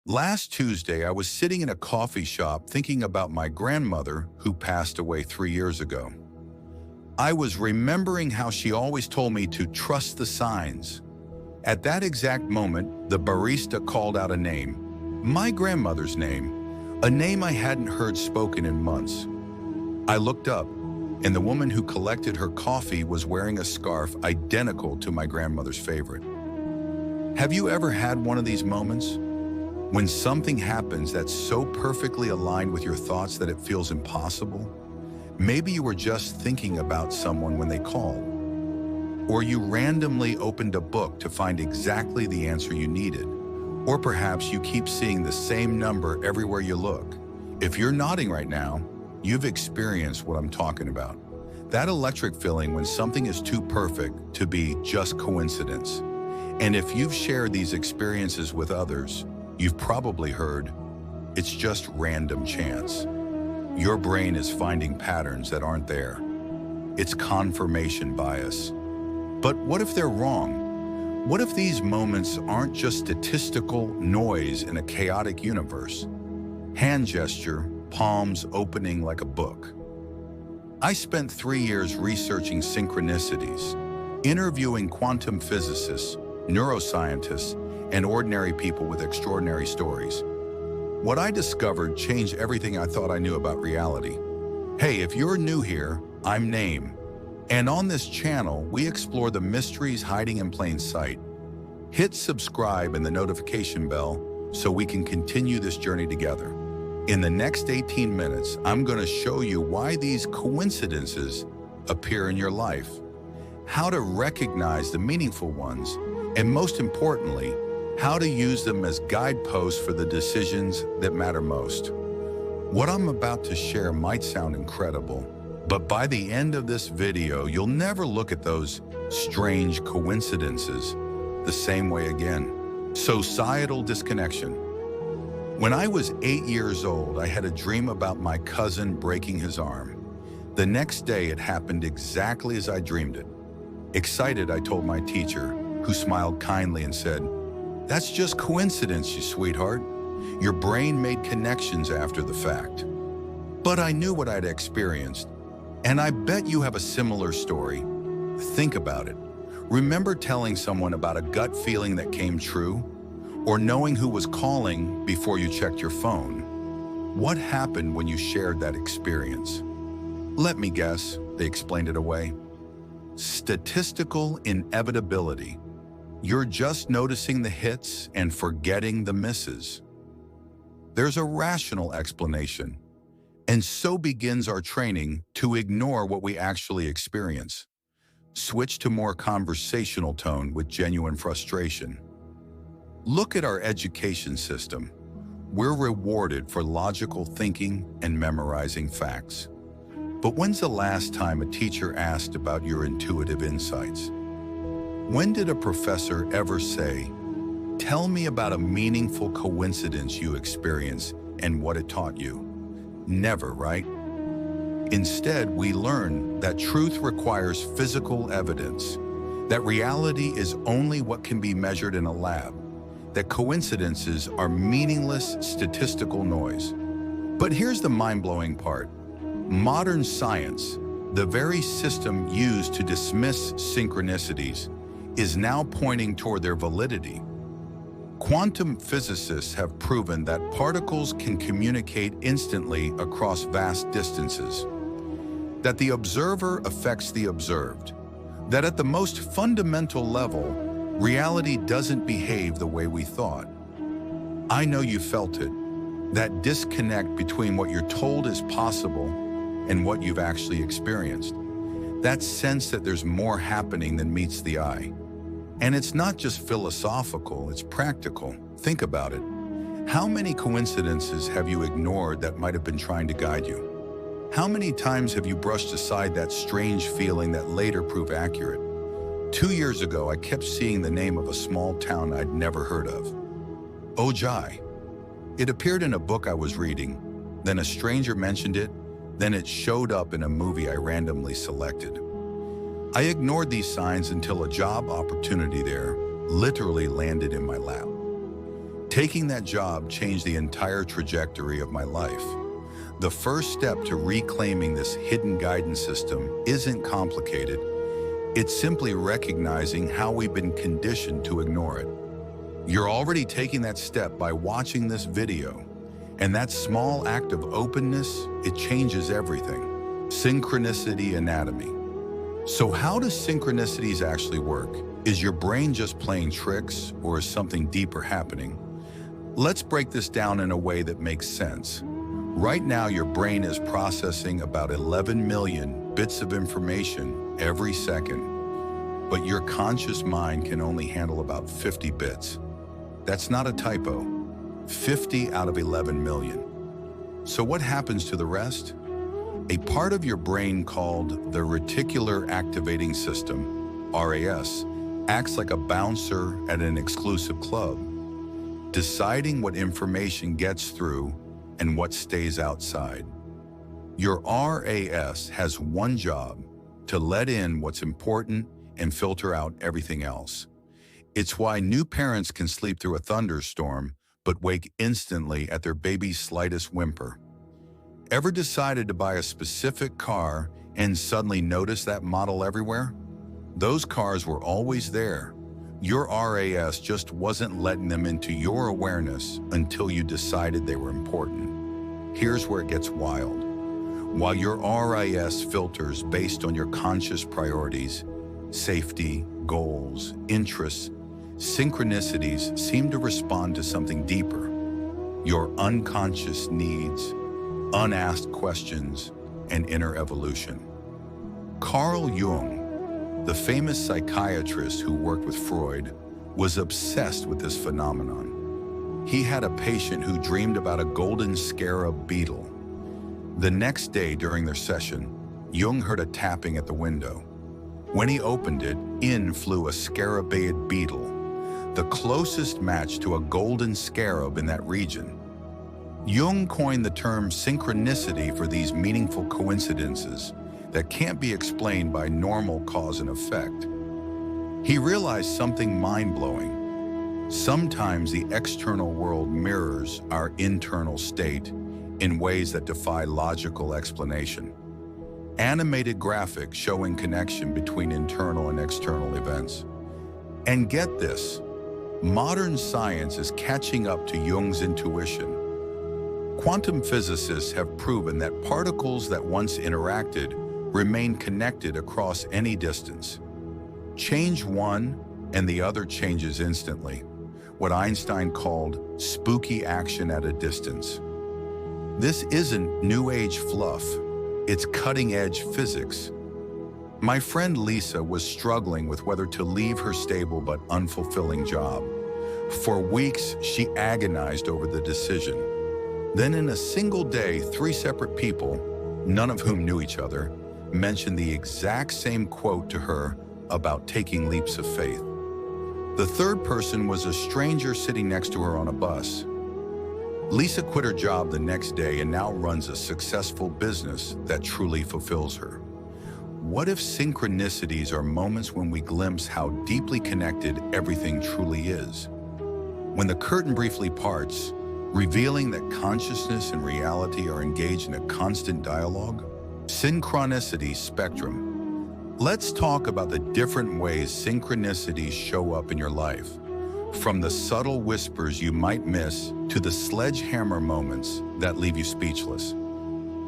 Last Tuesday, I was sitting in a coffee shop thinking about my grandmother who passed away 3 years ago. I was remembering how she always told me to trust the signs. At that exact moment, the barista called out a name, my grandmother's name, a name I hadn't heard spoken in months. I looked up, and the woman who collected her coffee was wearing a scarf identical to my grandmother's favorite. Have you ever had one of these moments? When something happens that's so perfectly aligned with your thoughts that it feels impossible? Maybe you were just thinking about someone when they called. Or you randomly opened a book to find exactly the answer you needed. Or perhaps you keep seeing the same number everywhere you look. If you're nodding right now, you've experienced what I'm talking about. That electric feeling when something is too perfect to be just coincidence. And if you've shared these experiences with others, you've probably heard, it's just random chance. Your brain is finding patterns that aren't there. It's confirmation bias. But what if they're wrong? What if these moments aren't just statistical noise in a chaotic universe? Hand gesture, palms opening like a book. I spent 3 years researching synchronicities, interviewing quantum physicists, neuroscientists, and ordinary people with extraordinary stories. What I discovered changed everything I thought I knew about reality. Hey, if you're new here, I'm Naim. And on this channel, we explore the mysteries hiding in plain sight. Hit subscribe and the notification bell so we can continue this journey together. In the next 18 minutes, I'm going to show you why these coincidences appear in your life, how to recognize the meaningful ones, and most importantly, how to use them as guideposts for the decisions that matter most. What I'm about to share might sound incredible, but by the end of this video, you'll never look at those strange coincidences the same way again. Societal disconnection. When I was 8 years old, I had a dream about my cousin breaking his arm. The next day, it happened exactly as I dreamed it. Excited, I told my teacher, who smiled kindly and said, "That's just coincidence, you sweetheart. Your brain made connections after the fact." But I knew what I'd experienced, and I bet you have a similar story. Think about it. Remember telling someone about a gut feeling that came true? Or knowing who was calling before you checked your phone? What happened when you shared that experience? Let me guess, they explained it away. Statistical inevitability. You're just noticing the hits and forgetting the misses. There's a rational explanation, and so begins our training to ignore what we actually experience. Switch to more conversational tone with genuine frustration. Look at our education system. We're rewarded for logical thinking and memorizing facts. But when's the last time a teacher asked about your intuitive insights? When did a professor ever say, "Tell me about a meaningful coincidence you experienced and what it taught you"? Never, right? Instead, we learn that truth requires physical evidence, that reality is only what can be measured in a lab, that coincidences are meaningless statistical noise. But here's the mind-blowing part. Modern science, the very system used to dismiss synchronicities, is now pointing toward their validity. Quantum physicists have proven that particles can communicate instantly across vast distances, that the observer affects the observed, that at the most fundamental level, reality doesn't behave the way we thought. I know you felt it, that disconnect between what you're told is possible and what you've actually experienced, that sense that there's more happening than meets the eye. And it's not just philosophical, it's practical. Think about it. How many coincidences have you ignored that might have been trying to guide you? How many times have you brushed aside that strange feeling that later proved accurate? 2 years ago, I kept seeing the name of a small town I'd never heard of. Ojai. It appeared in a book I was reading, then a stranger mentioned it, then it showed up in a movie I randomly selected. I ignored these signs until a job opportunity there literally landed in my lap. Taking that job changed the entire trajectory of my life. The first step to reclaiming this hidden guidance system isn't complicated. It's simply recognizing how we've been conditioned to ignore it. You're already taking that step by watching this video. And that small act of openness, it changes everything. Synchronicity anatomy. So how do synchronicities actually work? Is your brain just playing tricks, or is something deeper happening? Let's break this down in a way that makes sense. Right now, your brain is processing about 11 million bits of information every second, but your conscious mind can only handle about 50 bits. That's not a typo. 50 out of 11 million. So what happens to the rest? A part of your brain called the reticular activating system, RAS, acts like a bouncer at an exclusive club, deciding what information gets through and what stays outside. Your RAS has one job: to let in what's important and filter out everything else. It's why new parents can sleep through a thunderstorm but wake instantly at their baby's slightest whimper. Ever decided to buy a specific car and suddenly notice that model everywhere? Those cars were always there. Your RAS just wasn't letting them into your awareness until you decided they were important. Here's where it gets wild. While your RAS filters based on your conscious priorities, safety, goals, interests, synchronicities seem to respond to something deeper: your unconscious needs, unasked questions, and inner evolution. Carl Jung, the famous psychiatrist who worked with Freud, was obsessed with this phenomenon. He had a patient who dreamed about a golden scarab beetle. The next day during their session, Jung heard a tapping at the window. When he opened it, in flew a scarabaeid beetle, the closest match to a golden scarab in that region. Jung coined the term synchronicity for these meaningful coincidences that can't be explained by normal cause and effect. He realized something mind-blowing. Sometimes the external world mirrors our internal state in ways that defy logical explanation. Animated graphics showing connection between internal and external events. And get this, modern science is catching up to Jung's intuition. Quantum physicists have proven that particles that once interacted remain connected across any distance. Change one, and the other changes instantly, what Einstein called spooky action at a distance. This isn't New Age fluff, it's cutting-edge physics. My friend Lisa was struggling with whether to leave her stable but unfulfilling job. For weeks, she agonized over the decision. Then in a single day, 3 separate people, none of whom knew each other, mentioned the exact same quote to her about taking leaps of faith. The third person was a stranger sitting next to her on a bus. Lisa quit her job the next day and now runs a successful business that truly fulfills her. What if synchronicities are moments when we glimpse how deeply connected everything truly is? When the curtain briefly parts, revealing that consciousness and reality are engaged in a constant dialogue? Synchronicity spectrum. Let's talk about the different ways synchronicities show up in your life. From the subtle whispers you might miss to the sledgehammer moments that leave you speechless.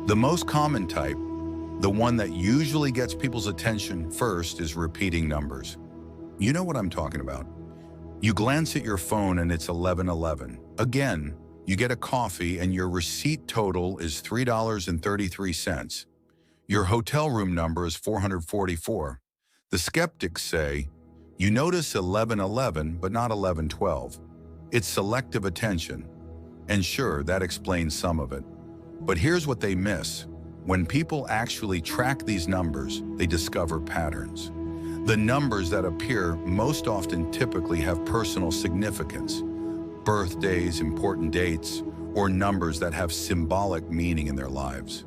The most common type, the one that usually gets people's attention first, is repeating numbers. You know what I'm talking about. You glance at your phone and it's 11:11. Again, you get a coffee and your receipt total is $3.33. Your hotel room number is 444. The skeptics say, you notice 11:11 but not 11:12. It's selective attention. And sure, that explains some of it. But here's what they miss. When people actually track these numbers, they discover patterns. The numbers that appear most often typically have personal significance. Birthdays, important dates, or numbers that have symbolic meaning in their lives.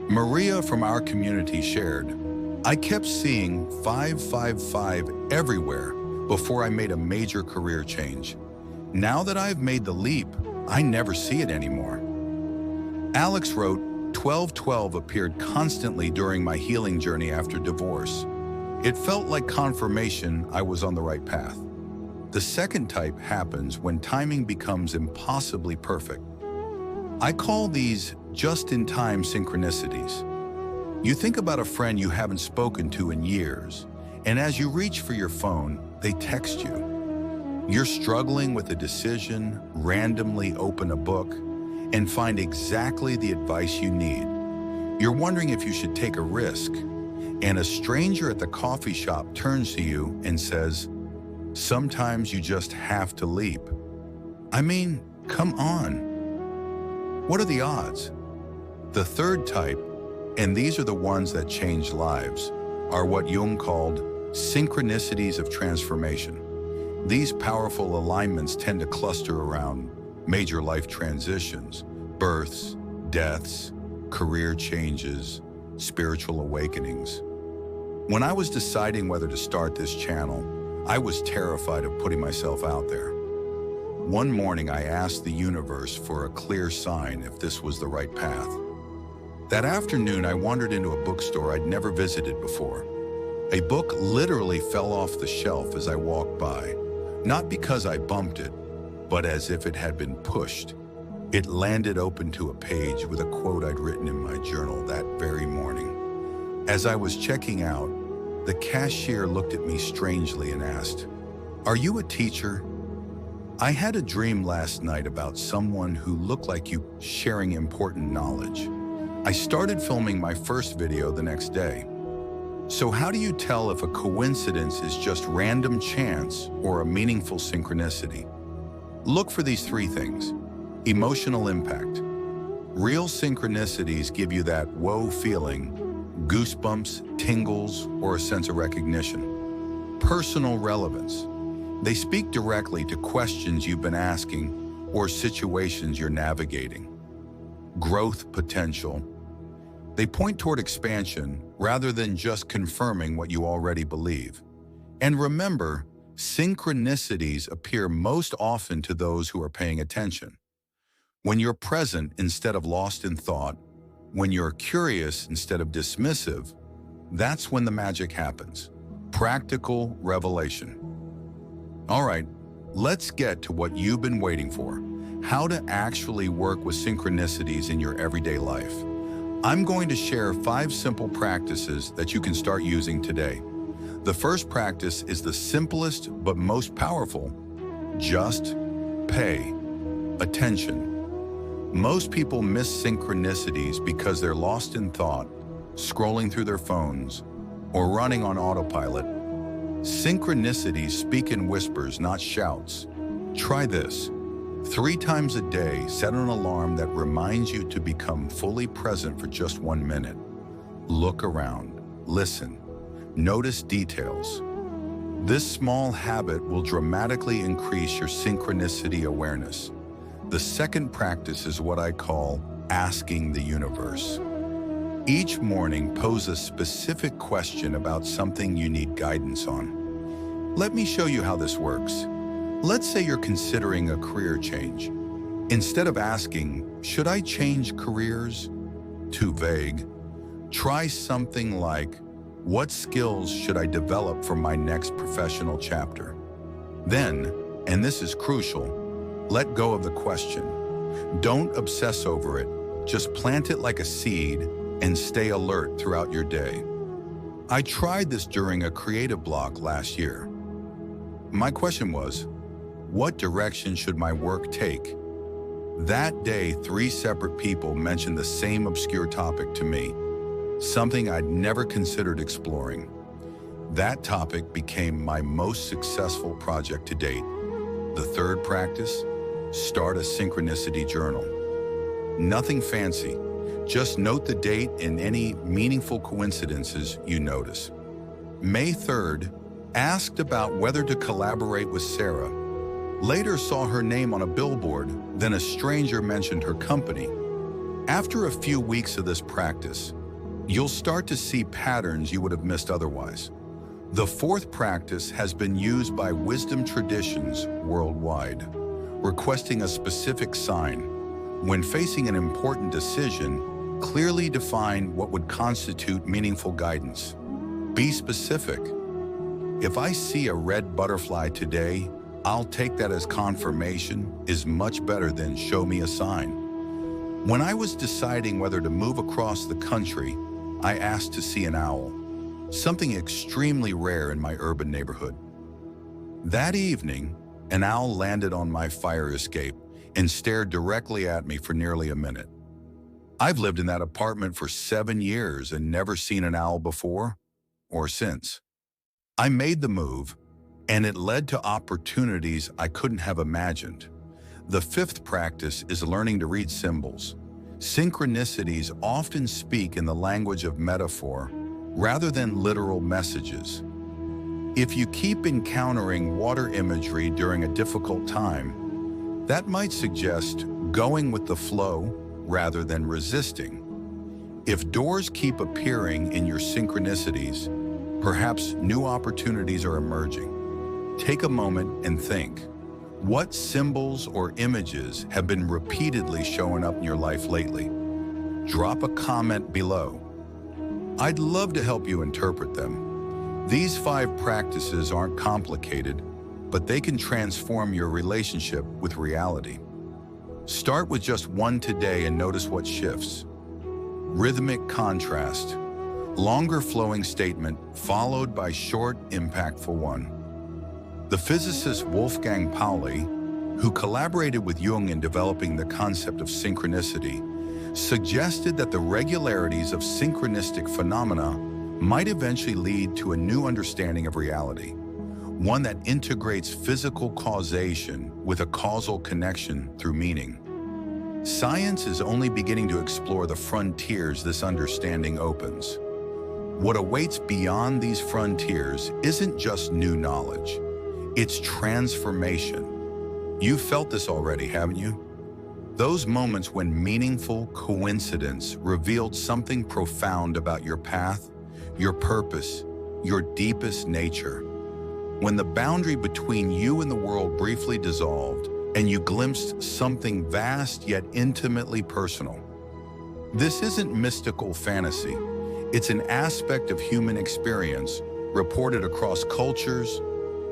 Maria from our community shared, I kept seeing 555 everywhere before I made a major career change. Now that I've made the leap, I never see it anymore. Alex wrote, 1212 appeared constantly during my healing journey after divorce. It felt like confirmation I was on the right path. The second type happens when timing becomes impossibly perfect. I call these just-in-time synchronicities. You think about a friend you haven't spoken to in years, and as you reach for your phone, they text you. You're struggling with a decision, randomly open a book, and find exactly the advice you need. You're wondering if you should take a risk, and a stranger at the coffee shop turns to you and says, "Sometimes you just have to leap." I mean, come on. What are the odds? The third type, and these are the ones that change lives, are what Jung called synchronicities of transformation. These powerful alignments tend to cluster around major life transitions, births, deaths, career changes, spiritual awakenings. When I was deciding whether to start this channel, I was terrified of putting myself out there. One morning, I asked the universe for a clear sign if this was the right path. That afternoon, I wandered into a bookstore I'd never visited before. A book literally fell off the shelf as I walked by, not because I bumped it, but as if it had been pushed. It landed open to a page with a quote I'd written in my journal that very morning. As I was checking out, the cashier looked at me strangely and asked, "Are you a teacher?" I had a dream last night about someone who looked like you sharing important knowledge. I started filming my first video the next day. So how do you tell if a coincidence is just random chance or a meaningful synchronicity? Look for these three things. Emotional impact. Real synchronicities give you that whoa feeling, goosebumps, tingles, or a sense of recognition. Personal relevance. They speak directly to questions you've been asking or situations you're navigating. Growth potential. They point toward expansion rather than just confirming what you already believe. And remember, synchronicities appear most often to those who are paying attention. When you're present instead of lost in thought, when you're curious instead of dismissive, that's when the magic happens. Practical revelation. All right, let's get to what you've been waiting for, how to actually work with synchronicities in your everyday life. I'm going to share 5 simple practices that you can start using today. The first practice is the simplest but most powerful. Just pay attention. Most people miss synchronicities because they're lost in thought, scrolling through their phones, or running on autopilot. Synchronicities speak in whispers, not shouts. Try this. 3 times a day, set an alarm that reminds you to become fully present for just 1 minute. Look around, listen, notice details. This small habit will dramatically increase your synchronicity awareness. The second practice is what I call asking the universe. Each morning, pose a specific question about something you need guidance on. Let me show you how this works. Let's say you're considering a career change. Instead of asking, "Should I change careers?" Too vague. Try something like, "What skills should I develop for my next professional chapter?" Then, and this is crucial, let go of the question. Don't obsess over it. Just plant it like a seed and stay alert throughout your day. I tried this during a creative block last year. My question was, what direction should my work take? That day, 3 separate people mentioned the same obscure topic to me, something I'd never considered exploring. That topic became my most successful project to date. The third practice, start a synchronicity journal. Nothing fancy, just note the date and any meaningful coincidences you notice. May 3rd, asked about whether to collaborate with Sarah. Later saw her name on a billboard, then a stranger mentioned her company. After a few weeks of this practice, you'll start to see patterns you would have missed otherwise. The fourth practice has been used by wisdom traditions worldwide. requesting a specific sign. When facing an important decision, clearly define what would constitute meaningful guidance. Be specific. If I see a red butterfly today, I'll take that as confirmation is much better than show me a sign. When I was deciding whether to move across the country, I asked to see an owl, something extremely rare in my urban neighborhood. That evening, an owl landed on my fire escape and stared directly at me for nearly a minute. I've lived in that apartment for 7 years and never seen an owl before or since. I made the move, and it led to opportunities I couldn't have imagined. The fifth practice is learning to read symbols. Synchronicities often speak in the language of metaphor rather than literal messages. If you keep encountering water imagery during a difficult time, that might suggest going with the flow rather than resisting. If doors keep appearing in your synchronicities, perhaps new opportunities are emerging. Take a moment and think. What symbols or images have been repeatedly showing up in your life lately? Drop a comment below. I'd love to help you interpret them. These 5 practices aren't complicated, but they can transform your relationship with reality. Start with just one today and notice what shifts. Rhythmic contrast. Longer flowing statement followed by short, impactful one. The physicist Wolfgang Pauli, who collaborated with Jung in developing the concept of synchronicity, suggested that the regularities of synchronistic phenomena might eventually lead to a new understanding of reality, one that integrates physical causation with a causal connection through meaning. Science is only beginning to explore the frontiers this understanding opens. What awaits beyond these frontiers isn't just new knowledge, it's transformation. You've felt this already, haven't you? Those moments when meaningful coincidence revealed something profound about your path, your purpose, your deepest nature. When the boundary between you and the world briefly dissolved and you glimpsed something vast yet intimately personal. This isn't mystical fantasy. It's an aspect of human experience reported across cultures,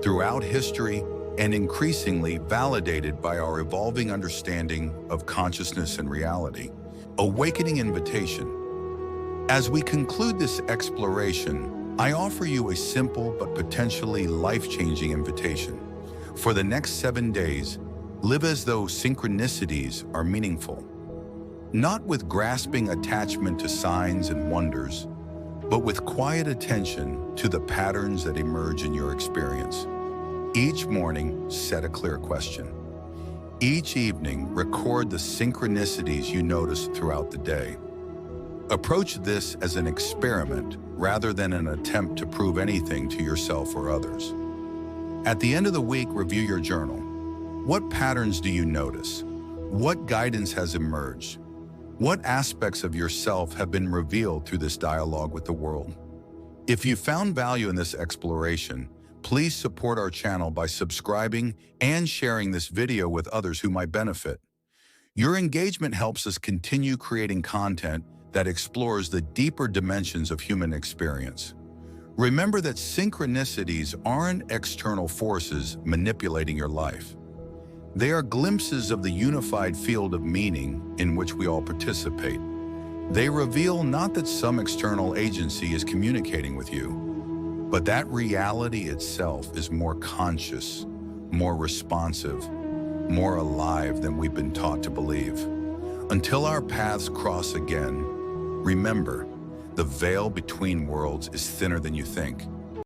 throughout history, and increasingly validated by our evolving understanding of consciousness and reality. Awakening invitation. As we conclude this exploration, I offer you a simple but potentially life-changing invitation. For the next 7 days, live as though synchronicities are meaningful. Not with grasping attachment to signs and wonders, but with quiet attention to the patterns that emerge in your experience. Each morning, set a clear question. Each evening, record the synchronicities you notice throughout the day. Approach this as an experiment rather than an attempt to prove anything to yourself or others. At the end of the week, review your journal. What patterns do you notice? What guidance has emerged? What aspects of yourself have been revealed through this dialogue with the world? If you found value in this exploration, please support our channel by subscribing and sharing this video with others who might benefit. Your engagement helps us continue creating content that explores the deeper dimensions of human experience. Remember that synchronicities aren't external forces manipulating your life. They are glimpses of the unified field of meaning in which we all participate. They reveal not that some external agency is communicating with you, but that reality itself is more conscious, more responsive, more alive than we've been taught to believe. Until our paths cross again, remember, the veil between worlds is thinner than you think.